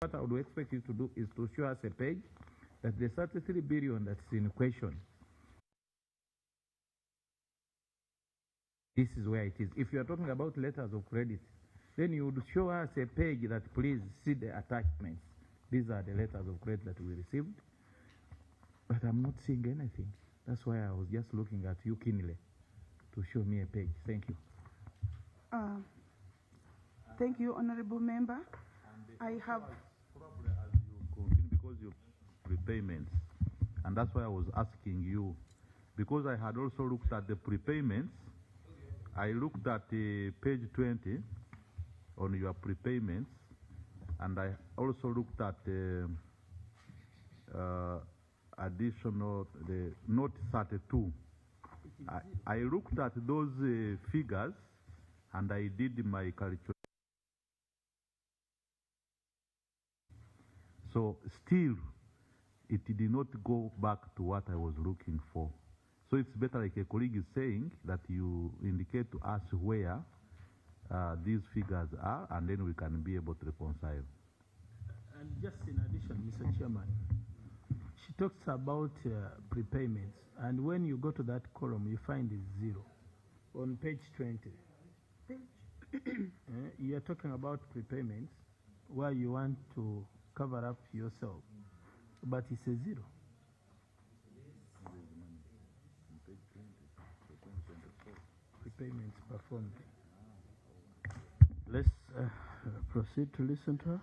What I would expect you to do is to show us a page that the 33 billion that's in question. This is where it is. If you are talking about letters of credit, then you would show us a page that please see the attachments. These are the letters of credit that we received. But I'm not seeing anything. That's why I was just looking at you keenly to show me a page. Thank you. Thank you, Honorable Member. I have probably as you continue because you prepayments, and that's why I was asking you, because I had also looked at the prepayments. I looked at page 20 on your prepayments, and I also looked at additional the note 32. I looked at those figures, and I did my calculation. So still, it did not go back to what I was looking for. So it's better, like a colleague is saying, that you indicate to us where these figures are, and then we can be able to reconcile. And just in addition, Mr. Chairman, she talks about prepayments, and when you go to that column, you find it's 0 on page 20. You're talking about prepayments where you want to cover up yourself, but it's a 0. Prepayments performed. Let's proceed to listen to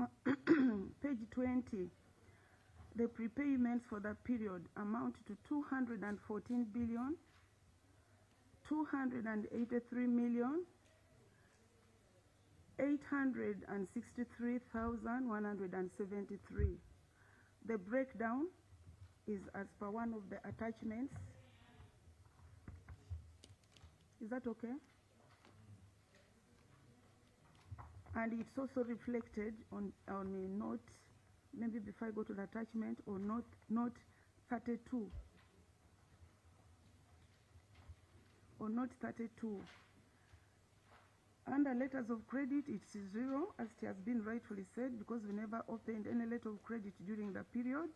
her. Page 20. The prepayments for the period amount to 214 billion, 283 million, 863,173. The breakdown is as per one of the attachments. Is that okay? And it's also reflected on a note, maybe before I go to the attachment, or note 32. Or note 32. Under letters of credit, it's 0, as it has been rightfully said, because we never opened any letter of credit during the period.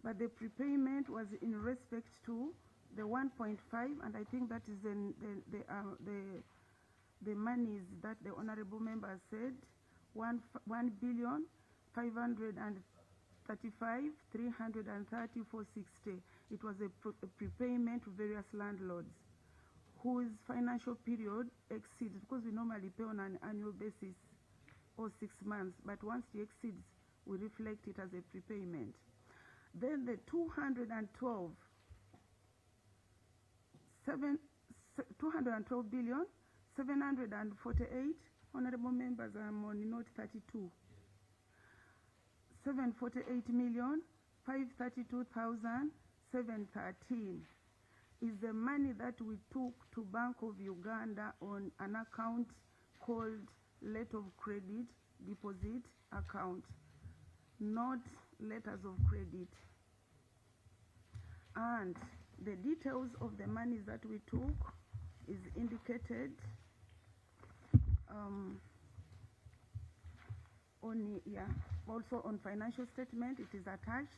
But the prepayment was in respect to the 1.5, and I think that is the monies that the honorable member said, 1,535,330,460. It was a prepayment to various landlords whose financial period exceeds, because we normally pay on an annual basis or 6 months, but once it exceeds, we reflect it as a prepayment. Then the 212 billion 748, honorable members, I'm on note 32. 748,532,713 is the money that we took to Bank of Uganda on an account called letter of credit deposit account, not letters of credit. And the details of the monies that we took is indicated also on financial statement. It is attached.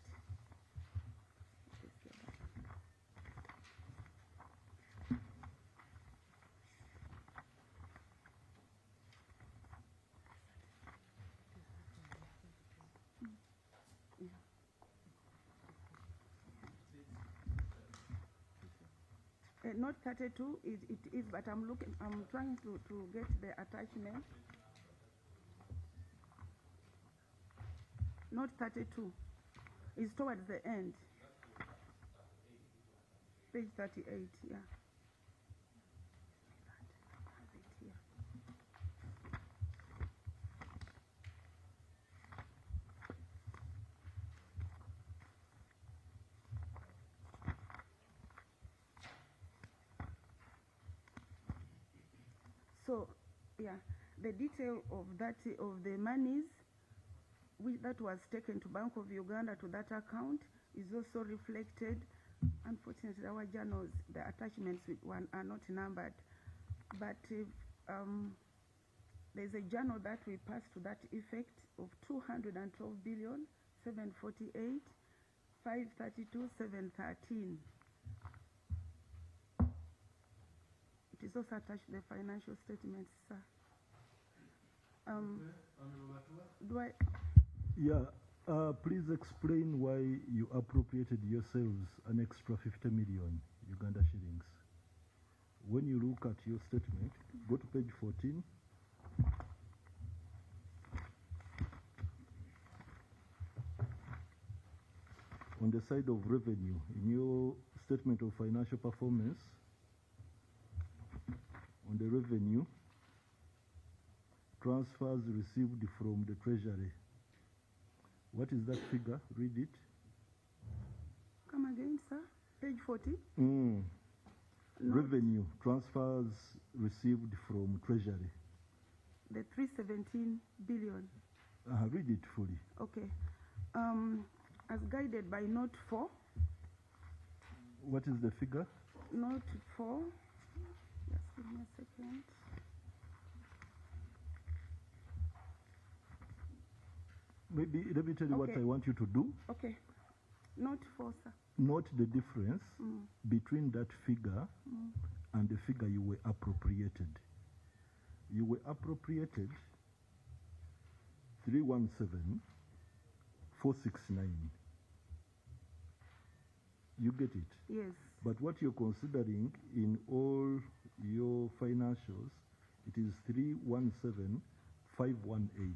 Not 32, it is, but I'm trying to get the attachment. Not 32, it's towards the end. Page 38, yeah. So, yeah, the detail of that, of the monies that was taken to Bank of Uganda to that account is also reflected. Unfortunately, our journals, the attachments with one are not numbered, but there's a journal that we passed to that effect of 212 billion 748 532 713. It is also attached to the financial statements, sir. Do I? Yeah, please explain why you appropriated yourselves an extra 50 million Uganda shillings. When you look at your statement, go to page 14. On the side of revenue, in your statement of financial performance, on the revenue, transfers received from the treasury. What is that figure? Read it. Come again, sir. Page 40. Revenue, transfers received from treasury. The 317 billion. Read it fully. Okay. As guided by Note 4. What is the figure? Note 4. Just give me a second. Maybe let me tell you what I want you to do. Okay. Note 4, sir. Note the difference between that figure and the figure you were appropriated. You were appropriated 317,469. You get it? Yes. But what you're considering in all your financials, it is 317,518.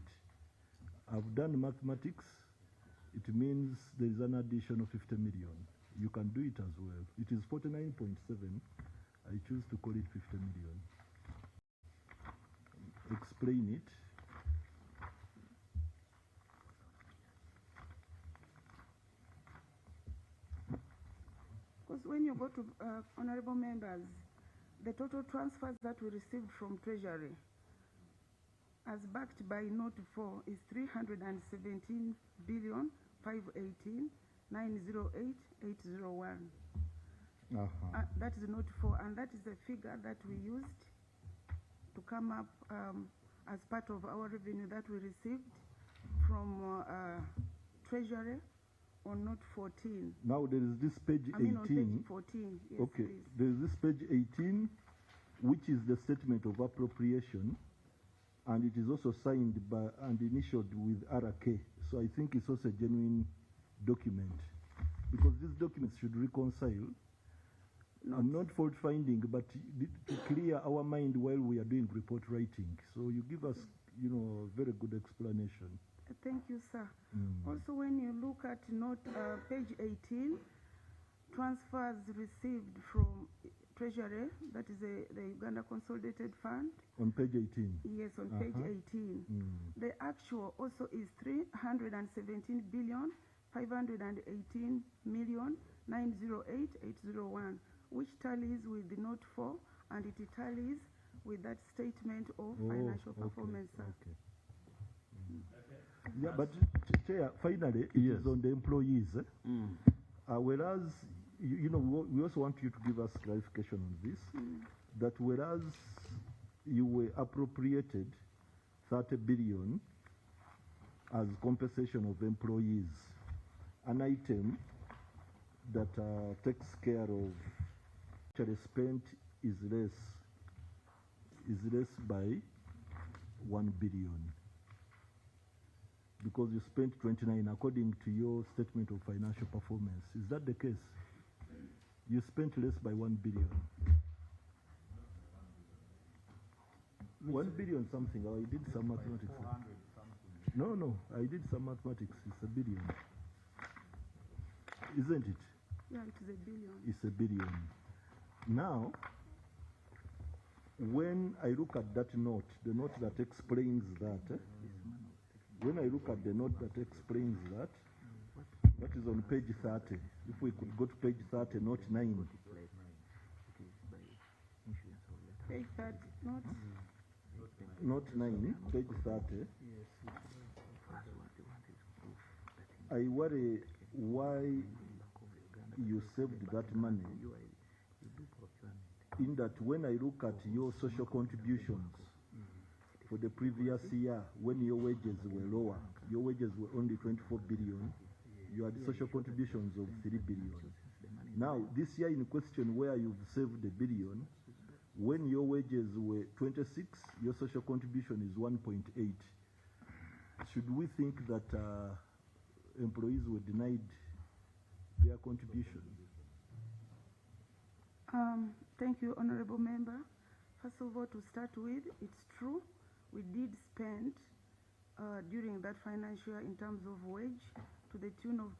I've done mathematics. It means there is an addition of 50 million. You can do it as well. It is 49.7. I choose to call it 50 million. Explain it. Because when you go to honorable members, the total transfers that we received from Treasury, as backed by Note 4, is 317 billion 518 908 801. That is Note 4, and that is the figure that we used to come up as part of our revenue that we received from Treasury on Note 14. Now there is this page 18. I mean on page 14. Yes, okay, please. there is this page 18, which is the statement of appropriation, and it is also signed by and initialed with RK. So I think it's also a genuine document, because these documents should reconcile. I'm not fault finding, but to clear our mind while we are doing report writing. So you give us, a very good explanation. Thank you, sir. Also, when you look at note page 18, transfers received from Treasury, that is the Uganda Consolidated Fund. On page 18? Yes, on page 18. The actual also is 317 billion 518 million 908 801, which tallies with the Note 4, and it tallies with that statement of financial performance, sir. Okay. Yeah, but Chair, finally, it is on the employees. Whereas, we also want you to give us clarification on this, that whereas you were appropriated 30 billion as compensation of employees, an item that takes care of actually spent is less by 1 billion. Because you spent 29 according to your statement of financial performance. Is that the case? You spent less by 1 billion. 1 billion something. I did some mathematics. No, I did some mathematics. It's a billion. Isn't it? Yeah, it is a billion. It's a billion. Now, when I look at that note, the note that explains that, when I look at the note that explains that, that is on page 30. If we could go to page 30, note 9. Page 30, note? Note 9, page 30. I worry why you saved that money, in that when I look at your social contributions, for the previous year when your wages were lower. Your wages were only 24 billion. You had social contributions of 3 billion. Now, this year in question where you've saved $1 billion, when your wages were 26, your social contribution is 1.8. Should we think that employees were denied their contribution? Thank you, Honorable Member. First of all, to start with, it's true, we did spend during that financial year in terms of wage to the tune of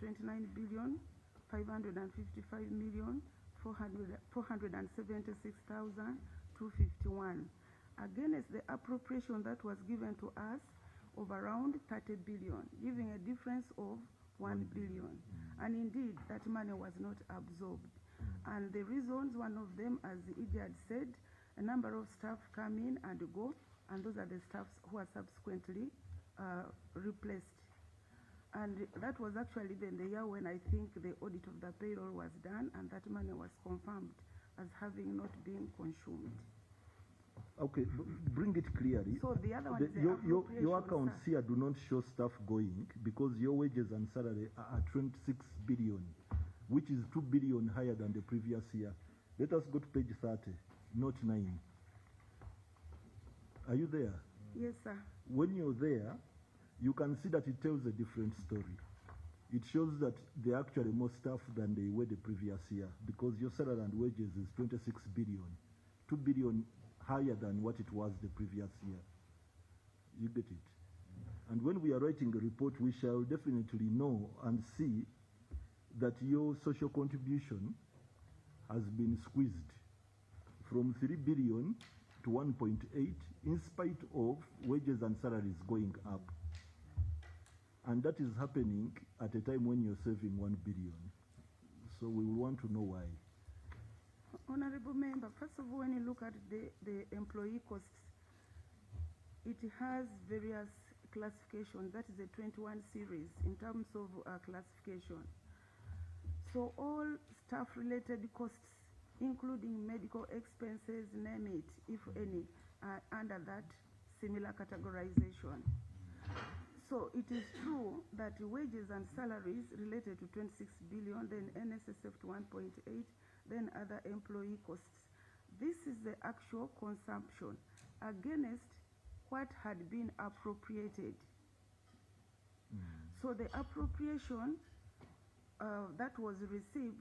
29,555,476,251 against the appropriation that was given to us of around 30 billion, giving a difference of 1 billion. And indeed, that money was not absorbed. And the reasons, one of them, as Idi had said, a number of staff come in and go, and those are the staffs who are subsequently replaced. And that was actually then the year when I think the audit of the payroll was done, and that money was confirmed as having not been consumed. Okay, bring it clearly. So the other one is the your accounts here do not show stuff going because your wages and salary are at 26 billion, which is 2 billion higher than the previous year. Let us go to page 30, note 9. Are you there? Yes, sir. When you're there, you can see that it tells a different story. It shows that they're actually more staff than they were the previous year because your salary and wages is 26 billion, 2 billion higher than what it was the previous year. You get it? And when we are writing a report, we shall definitely know and see that your social contribution has been squeezed from 3 billion to 1.8 in spite of wages and salaries going up. And that is happening at a time when you're saving 1 billion. So we will want to know why. Honorable Member, first of all, when you look at the employee costs, it has various classifications. That is a 21 series in terms of classification. So all staff-related costs, including medical expenses, name it, if any, are under that similar categorization. So it is true that wages and salaries related to 26 billion, then NSSF to 1.8, then other employee costs. This is the actual consumption against what had been appropriated. So the appropriation that was received,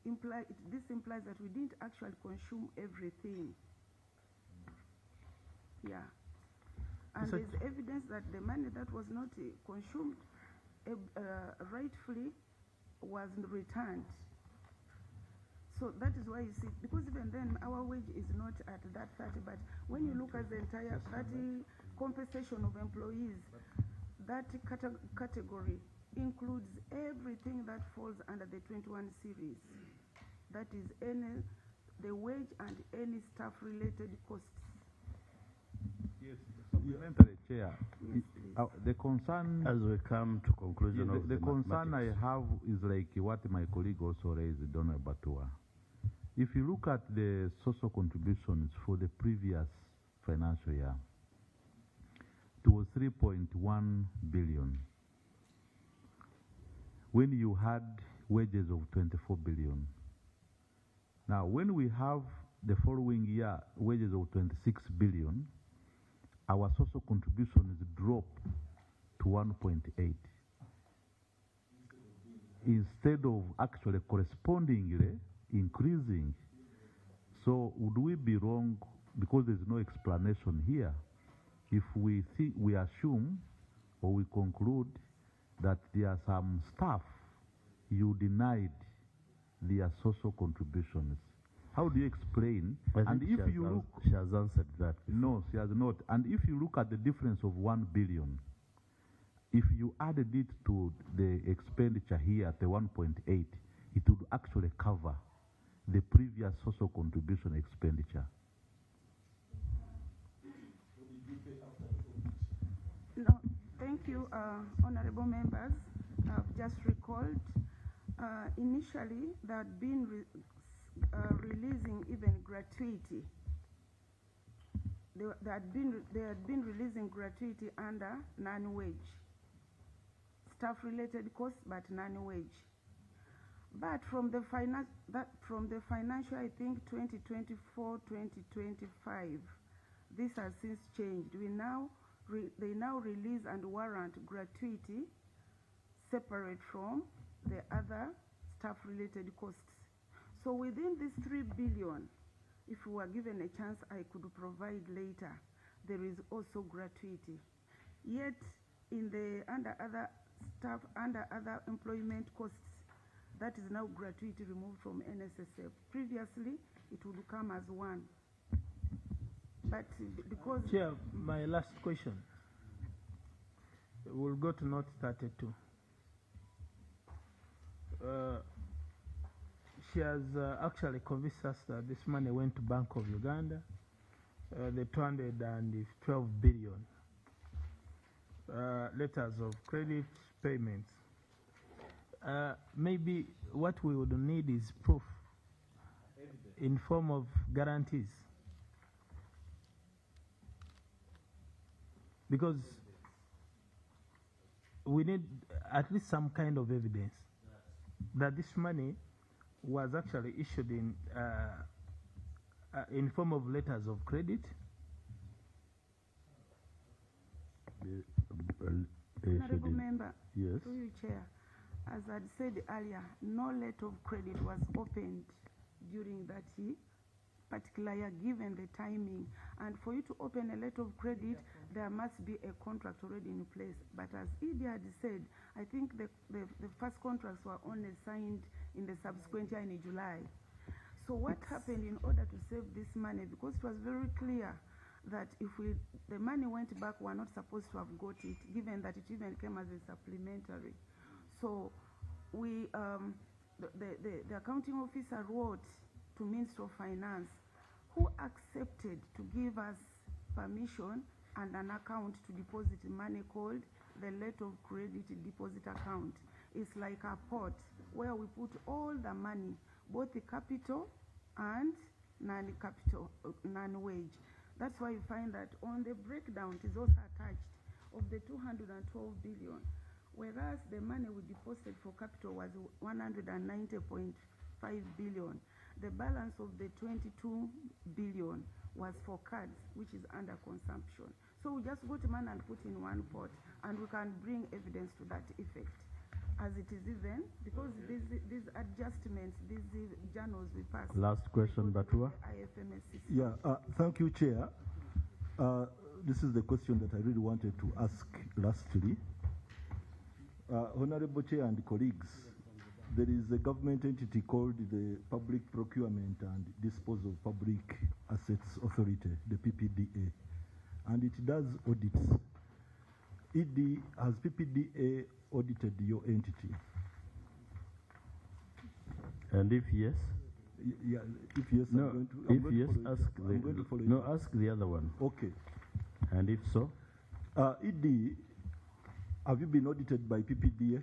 this implies that we didn't actually consume everything. Yeah. And there's evidence that the money that was not consumed rightfully was returned. So that is why you see, because even then our wage is not at that 30, but when you look at the entire 30 compensation of employees, that category includes everything that falls under the 21 series. That is the wage and any staff-related costs. Yes, supplementary chair. Yes, The concern, as we come to conclusion the, of the concern I mathematics. have is like what my colleague also raised, Donald Batua. If you look at the social contributions for the previous financial year, it was 3.1 billion. When you had wages of 24 billion. Now, when we have the following year wages of 26 billion, our social contributions drop to 1.8 instead of actually correspondingly increasing. So would we be wrong, because there's no explanation here, if we assume or we conclude that there are some staff you denied their social contributions? How do you explain? And if you look, she has answered that before. no, she has not. And if you look at the difference of 1 billion, if you added it to the expenditure here at the 1.8, it would actually cover the previous social contribution expenditure. No, thank you, honorable members. I've just recalled initially there had been releasing even gratuity. they had been releasing gratuity under non-wage, staff-related costs, but non-wage. But from the financial, I think 2024-2025, this has since changed. They now release and warrant gratuity separate from the other staff-related costs. So within this 3 billion, if we were given a chance, I could provide later, there is also gratuity. Yet in the under other employment costs, that is now gratuity removed from NSSF. Previously, it would come as one. But because... Chair, my last question. We'll go to note 32. She has actually convinced us that this money went to Bank of Uganda, the 212 billion. Letters of credit payments. Maybe what we would need is proof in form of guarantees. Because we need at least some kind of evidence that this money was actually issued in form of letters of credit. Honorable Member, Yes. through you, Chair, as I said earlier, no letter of credit was opened during that particular year, given the timing. And for you to open a letter of credit, there must be a contract already in place. But as Edie had said, I think the first contracts were only signed in the subsequent year in July. So what happened in order to save this money, because it was very clear that if the money went back, we're not supposed to have got it, given that it even came as a supplementary. So we, the accounting officer wrote to Minister of Finance, who accepted to give us permission and an account to deposit money called the letter of credit deposit account. It's like a pot where we put all the money, both the capital and non-capital, non-wage. That's why you find that on the breakdown, it is also attached of the 212 billion, whereas the money we deposited for capital was 190.5 billion. The balance of the 22 billion was for cards, which is under consumption. So we just got money and put in one pot, and we can bring evidence to that effect. As it is even, because these adjustments, these journals we pass. Last question, Batua. Yeah, thank you, Chair. This is the question that I really wanted to ask lastly. Honorable Chair and colleagues, there is a government entity called the Public Procurement and Disposal of Public Assets Authority, the PPDA, and it does audits. Has PPDA audited your entity? And if yes? Yeah, if yes, no. If yes, ask the other one. Okay. And if so? ED, have you been audited by PPDA?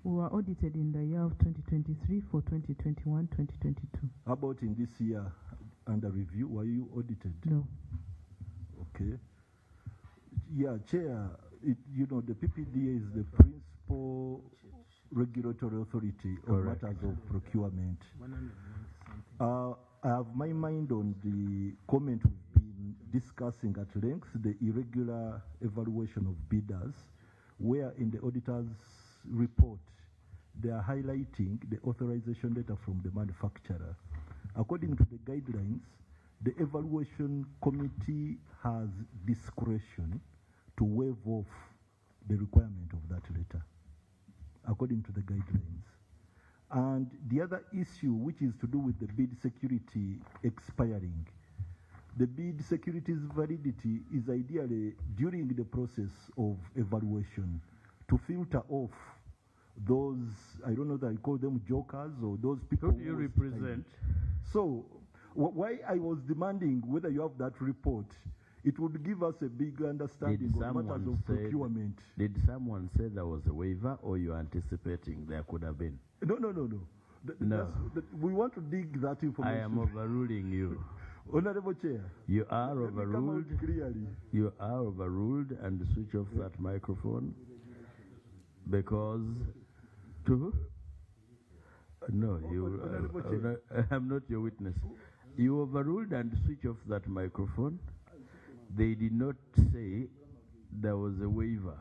We were audited in the year of 2023 for 2021-2022. How about in this year under review? Were you audited? No. Okay. Yeah, Chair, you know, the PPDA is the principal regulatory authority on matters of procurement. I have my mind on the comment we've been discussing at length, the irregular evaluation of bidders, where in the auditor's report, they are highlighting the authorization letter from the manufacturer. According to the guidelines, the evaluation committee has discretion to waive off the requirement of that letter, according to the guidelines. And the other issue, which is to do with the bid security expiring, the bid security's validity is ideally during the process of evaluation to filter off those, I don't know that I call them jokers or those people. Who do you represent? So, why I was demanding whether you have that report, it would give us a big understanding of matters of procurement. Did someone say there was a waiver, or you are anticipating there could have been? No. No. We want to dig that information. I am overruling you. Honorable Chair. You are let me come out overruled. clearly. You are overruled, and switch off that microphone because no, I'm not your witness. You overruled and switch off that microphone. They did not say there was a waiver,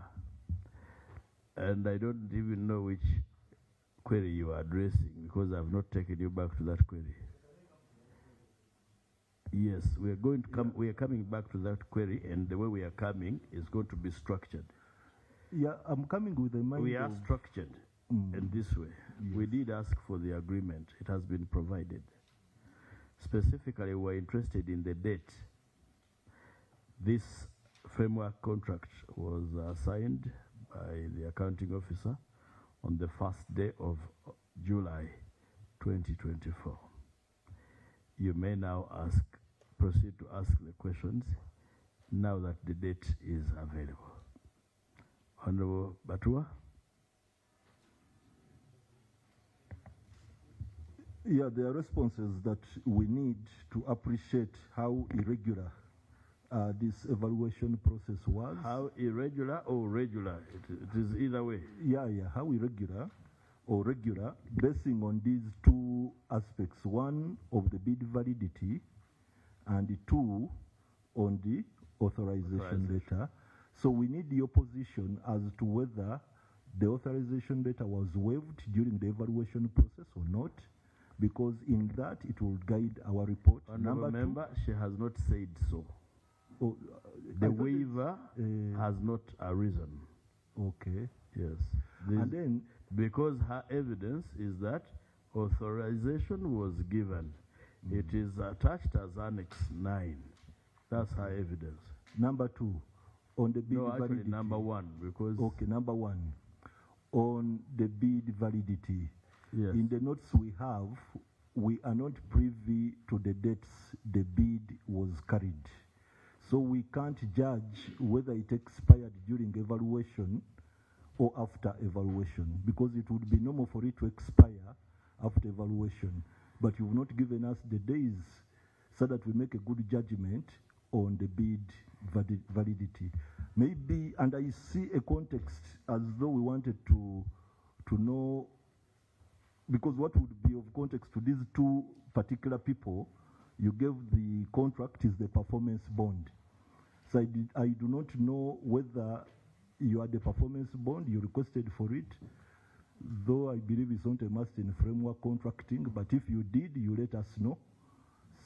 and I don't even know which query you are addressing because I've not taken you back to that query. Yes, we are going to come. We are coming back to that query, and the way we are coming is going to be structured. Yeah, I'm coming with a mind. We are structured in this way. Yes. We did ask for the agreement. It has been provided. Specifically, we're interested in the date. This framework contract was signed by the accounting officer on the first day of July 2024. You may now proceed to ask the questions now that the date is available. Honorable Batua? Yeah, there are responses that we need to appreciate how irregular this evaluation process was. How irregular or regular? It is either way. Yeah, how irregular or regular, basing on these two aspects. One, of the bid validity, and two, on the authorization letter. So we need the opposition as to whether the authorization letter was waived during the evaluation process or not, because in that it will guide our report. Honorable member, she has not said so. Oh, the waiver has not arisen. Okay. Yes. And then, because her evidence is that authorization was given. It is attached as Annex 9. That's her evidence. Number two, on the bid validity. Actually number one, because... Okay, number one, on the bid validity. Yes. In the notes we have, we are not privy to the dates the bid was carried. So we can't judge whether it expired during evaluation or after evaluation, because it would be normal for it to expire after evaluation. But you've not given us the days so that we make a good judgment on the bid validity. Maybe, and I see a context as though we wanted to know, because what would be of context to these two particular people, you gave the contract is the performance bond. So I do not know whether you had the performance bond, you requested for it, though I believe it's not a must in framework contracting, but if you did, you let us know,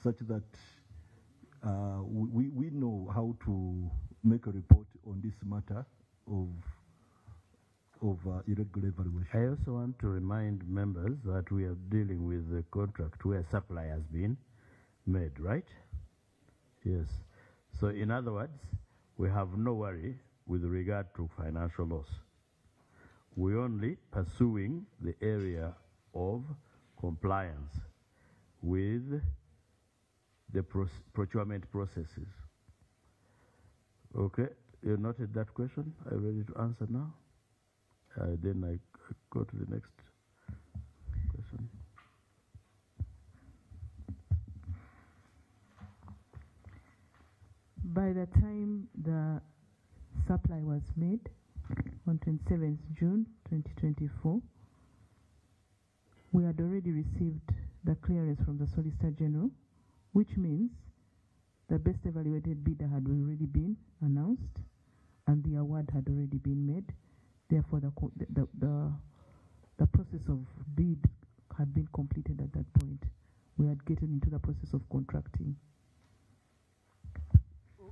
such that we know how to make a report on this matter of irregular evaluation. I also want to remind members that we are dealing with a contract where supply has been made, right? Yes. So in other words, we have no worry with regard to financial loss. We're only pursuing the area of compliance with the procurement processes. Okay, you noted that question? Are you ready to answer now? Then I go to the next question. By the time the supply was made on 27th June 2024, we had already received the clearance from the Solicitor General, which means the best evaluated bidder had already been announced and the award had already been made. Therefore, the process of bid had been completed at that point. We had gotten into the process of contracting.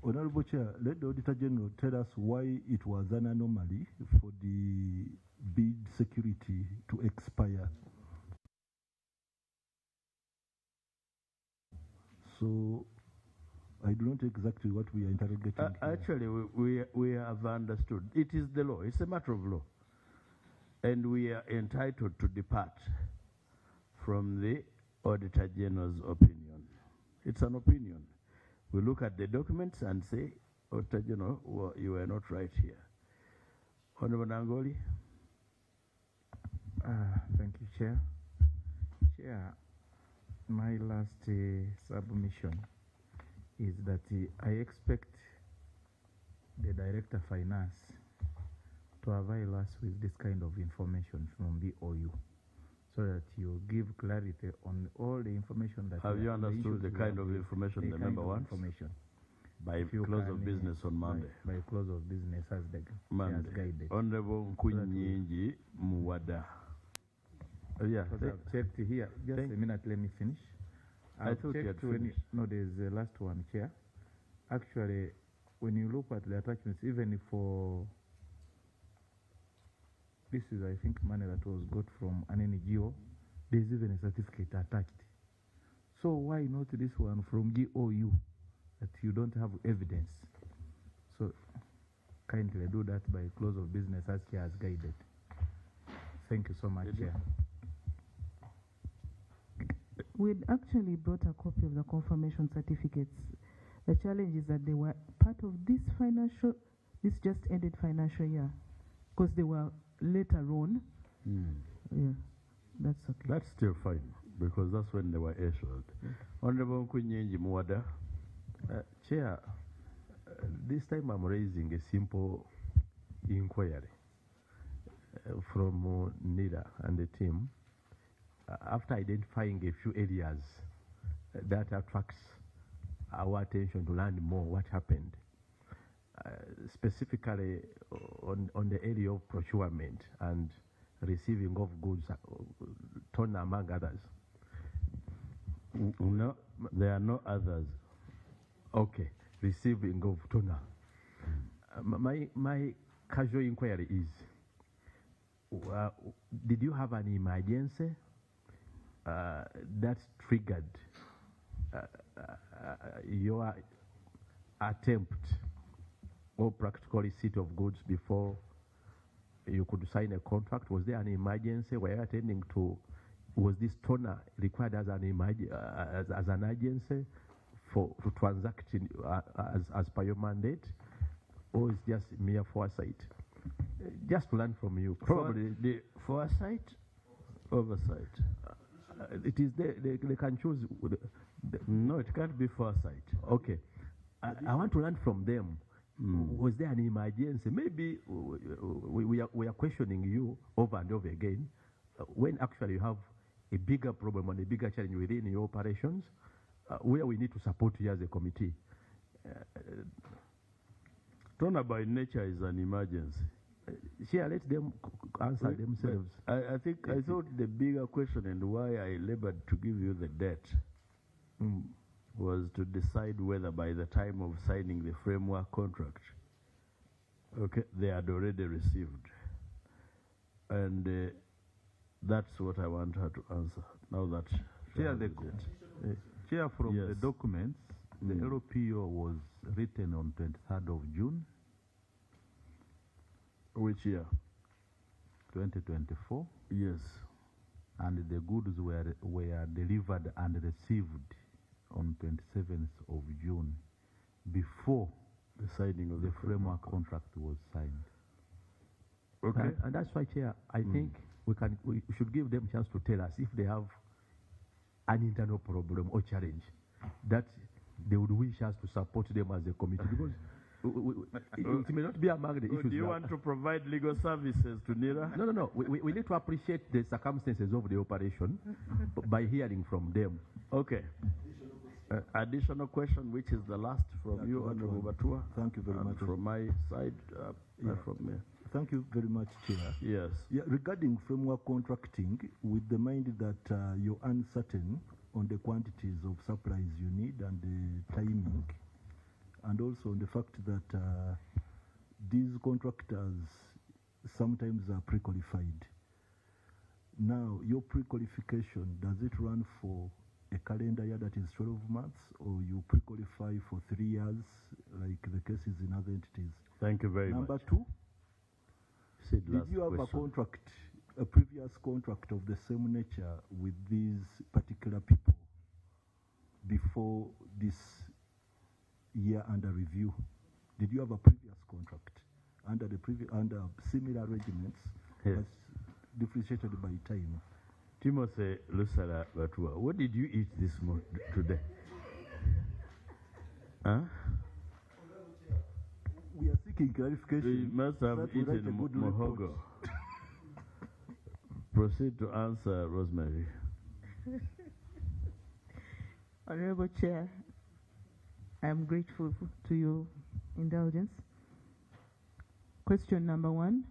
Honorable Chair, let the Auditor General tell us why it was an anomaly for the bid security to expire. So, I do not know exactly what we are interrogating here. Actually, we have understood. It is the law. It's a matter of law. And we are entitled to depart from the Auditor General's opinion. It's an opinion. We look at the documents and say, Auditor General, well, you were not right here. Honorable Nangoli. Thank you, Chair. Chair, my last submission is that I expect the Director Finance to avail us with this kind of information from the OU, so that you give clarity on all the information that Have you on understood the issues kind we of have, information the kind member of wants? information. By If you close can, of business on Monday. By close of business as Monday. guided. Honorable Nkunyingi Muwada. Yeah, Because I've checked here. Just a minute, let me finish. I I've thought you checked had when finished. no, there's the last one, Chair. Actually, when you look at the attachments, even for this is, I think, money that was got from an NGO, there's even a certificate attached. So why not this one from GOU that you don't have evidence? So kindly do that by close of business as Chair has guided. Thank you so much, Chair. We'd actually brought a copy of the confirmation certificates. The challenge is that they were part of this just ended financial year, because they were later on. Yeah, that's okay. That's still fine, because that's when they were issued. Honorable Nkunyingi Muwada. Chair, this time I'm raising a simple inquiry from Nira and the team. After identifying a few areas that attracts our attention to learn more what happened, specifically on the area of procurement and receiving of goods, toner among others. No, there are no others. Okay, receiving of toner. My casual inquiry is, did you have an emergency that triggered your attempt or practical receipt of goods before you could sign a contract? Was there an emergency? Were you attending to, was this toner required as an as an agency to transact as per your mandate, or is just mere foresight? Just to learn from you. Probably the foresight, oversight. It is they can choose. No, it can't be foresight. Okay, I want to learn from them. Was there an emergency? Maybe we are questioning you over and over again when actually you have a bigger problem and a bigger challenge within your operations, where we need to support you as a committee. Toner by nature is an emergency. Here, let them answer themselves. I think I thought the bigger question and why I labored to give you the debt was to decide whether by the time of signing the framework contract, okay, they had already received. And that's what I want her to answer. Now that Chair, Chair, from Yes. the documents, the LPO was written on 23rd of June, which year? 2024, Yes. and the goods were delivered and received on 27th of June, before The signing of the framework contract was signed. Okay. And that's why, Chair, I think we should give them a chance to tell us if they have an internal problem or challenge that they would wish us to support them as a committee, because it may not be among the issues. Do you want to provide legal services to Nira? No. We need to appreciate the circumstances of the operation by hearing from them. Okay. Additional question, which is the last from you, Honorable Batua. Thank you very much. From my side, from me. Thank you very much, Chair. Yes. Yeah, regarding framework contracting, with the mind that you're uncertain on the quantities of supplies you need and the timing, and also on the fact that these contractors sometimes are pre-qualified. Now, your pre-qualification, does it run for a calendar year that is 12 months, or you pre-qualify for 3 years, like the cases in other entities? Thank you very Number much. 2, Said did last you have question. a contract, a previous contract of the same nature with these particular people before this year under review? Did you have a previous contract under similar regiments, Yes. but differentiated by time? Timothy Lusara Batua, what did you eat this today? Huh? We are seeking clarification. We must have that we write a eaten good mohogo. report. Proceed to answer, Rosemary. Honorable Chair, I am grateful to your indulgence. Question number 1,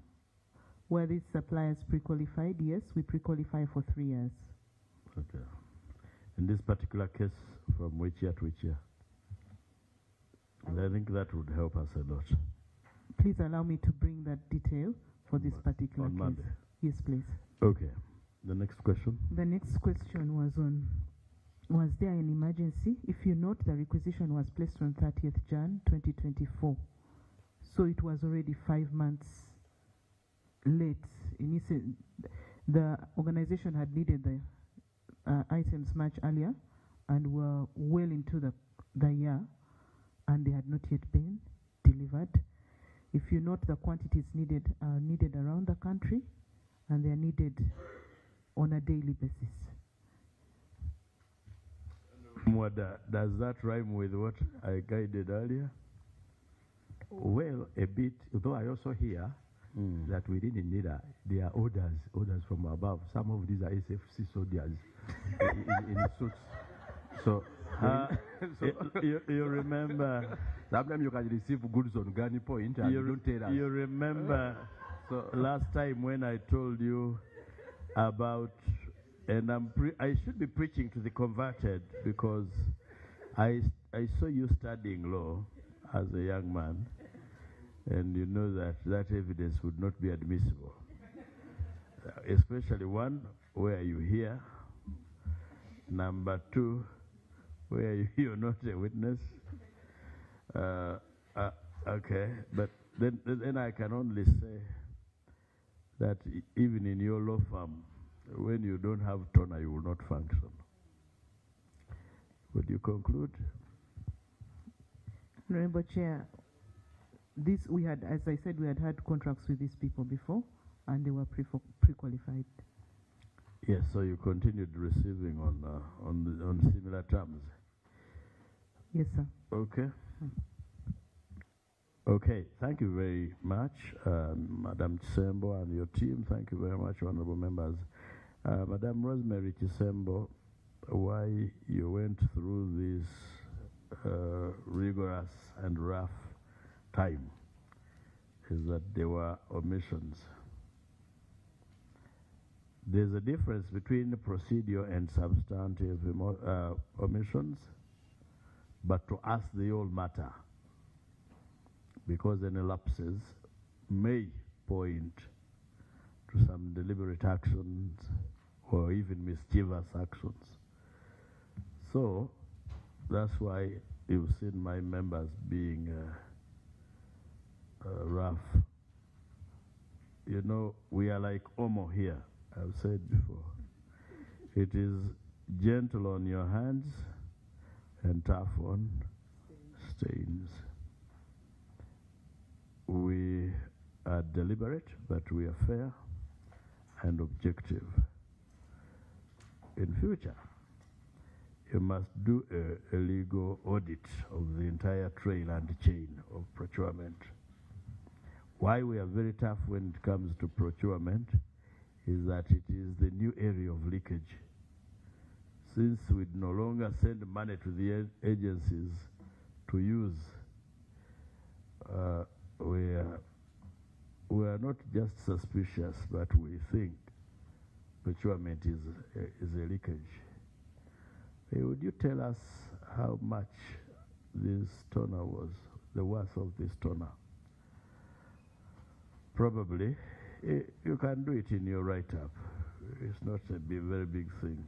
were these suppliers pre-qualified? Yes, we pre-qualify for 3 years. Okay. In this particular case, from which year to which year? And I think that would help us a lot. Please allow me to bring that detail for this particular on case. Monday. Yes, please. Okay. The next question. The next question was on, was there an emergency? If you note, the requisition was placed on 30th Jan 2024. So it was already 5 months late. The organization had needed the items much earlier and were well into the year, and they had not yet been delivered. If you note, the quantities needed are needed around the country, and they are needed on a daily basis. Does that rhyme with what I guided earlier? Well, a bit, though I also hear that within Nira, there are orders from above. Some of these are SFC soldiers in suits. So, you remember... Sometimes you can receive goods on Gunny Point and you don't tell us. You remember last time when I told you about... And I should be preaching to the converted, because I saw you studying law as a young man, and you know that evidence would not be admissible. Especially 1, where you hear. Number 2, where you're not a witness. Okay, but then I can only say that even in your law firm, when you don't have toner, you will not function. Would you conclude? Honorable Chair, we had, as I said, we had contracts with these people before, and they were pre-qualified. Yes, so you continued receiving on similar terms. Yes, sir. Okay. Okay, thank you very much, Madam Chisembo and your team. Thank you very much, honorable members. Madam Rosemary Chisembo, why you went through this rigorous and rough time is that there were omissions. There's a difference between procedural and substantive omissions, but to us they all matter, because any lapses may point to some deliberate actions or even mischievous actions. So that's why you've seen my members being rough. You know, we are like Omo here, I've said before. It is gentle on your hands and tough on stains. We are deliberate, but we are fair and objective. In future, you must do a legal audit of the entire trail and chain of procurement. Why we are very tough when it comes to procurement is that it is the new area of leakage. Since we no longer send money to the agencies to use, we are not just suspicious, but we think procurement is a leakage. Would you tell us how much this toner was, the worth of this toner? Probably. You can do it in your write-up. It's not a very big thing.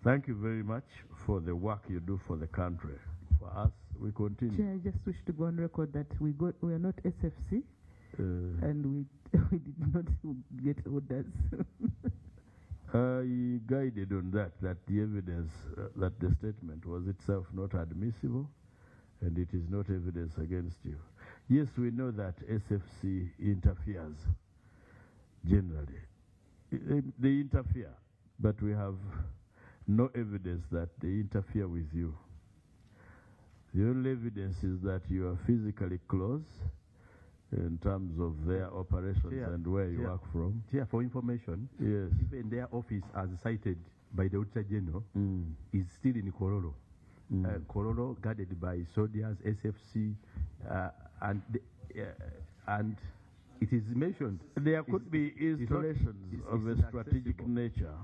Thank you very much for the work you do for the country. For us, we continue. Chair, I just wish to go on record that we are not SFC, and we did not get orders. I guided on that the evidence, that the statement was itself not admissible, and it is not evidence against you. Yes, we know that SFC interferes, generally. They interfere, but we have no evidence that they interfere with you. The only evidence is that you are physically close in terms of their operations and where you work from. Chair, for information, Yes. even their office, as cited by the Auditor General, is still in Kororo. Kororo, guarded by soldiers, SFC, and it is mentioned. There could be installations of a strategic nature.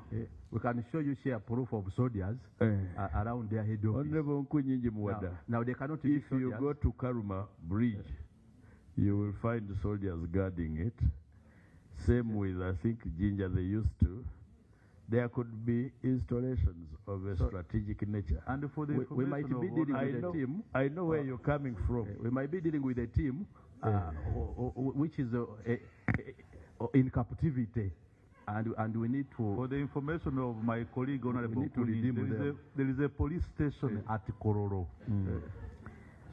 We can show you here proof of soldiers around their head office. Now they cannot. If you go to Karuma Bridge, you will find soldiers guarding it. Same with, I think, Jinja they used to. There could be installations of a strategic nature. And for the we might be dealing with a team. I know where you're coming from. We might be dealing with a team which is in captivity, and we need to. For the information of my colleague, Honorable Kuni, there is a police station at Kororo.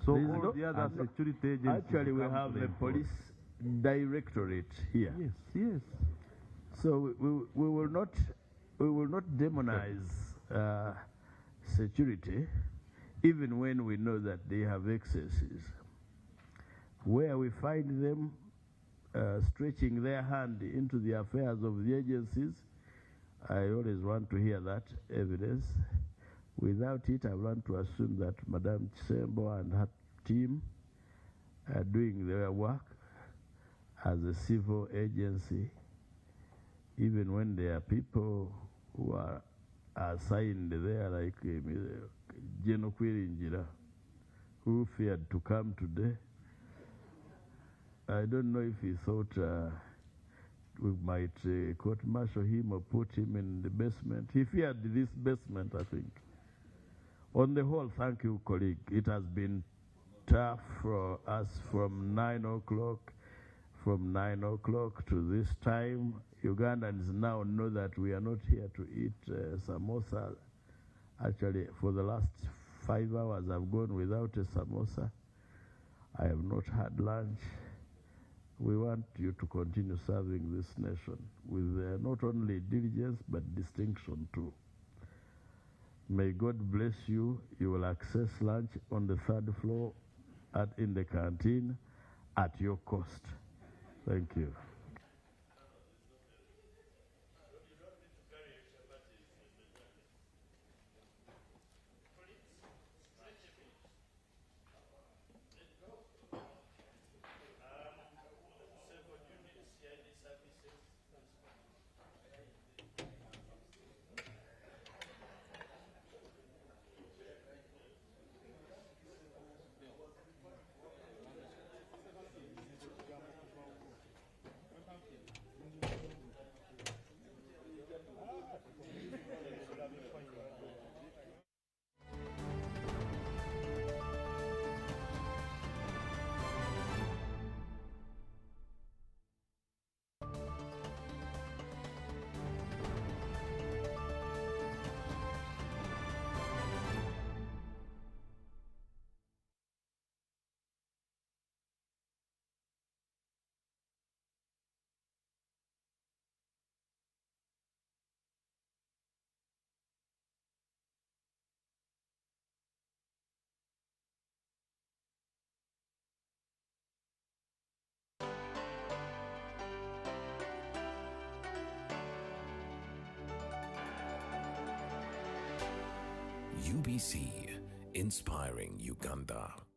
So all the other security agencies. Actually, we have a police directorate here. Yes, yes. So we will not demonize security, even when we know that they have excesses. Where we find them stretching their hand into the affairs of the agencies, I always want to hear that evidence. Without it, I want to assume that Madam Chisembo and her team are doing their work as a civil agency, even when there are people who are assigned there, like General Kwirinjira, who feared to come today. I don't know if he thought we might court-martial him or put him in the basement. He feared this basement, I think. On the whole, thank you, colleague. It has been tough for us from 9 o'clock. From 9 o'clock to this time, Ugandans now know that we are not here to eat samosa. Actually, for the last 5 hours, I've gone without a samosa. I have not had lunch. We want you to continue serving this nation with not only diligence but distinction too. May God bless you. You will access lunch on the 3rd floor in the canteen at your cost. Thank you. UBC, inspiring Uganda.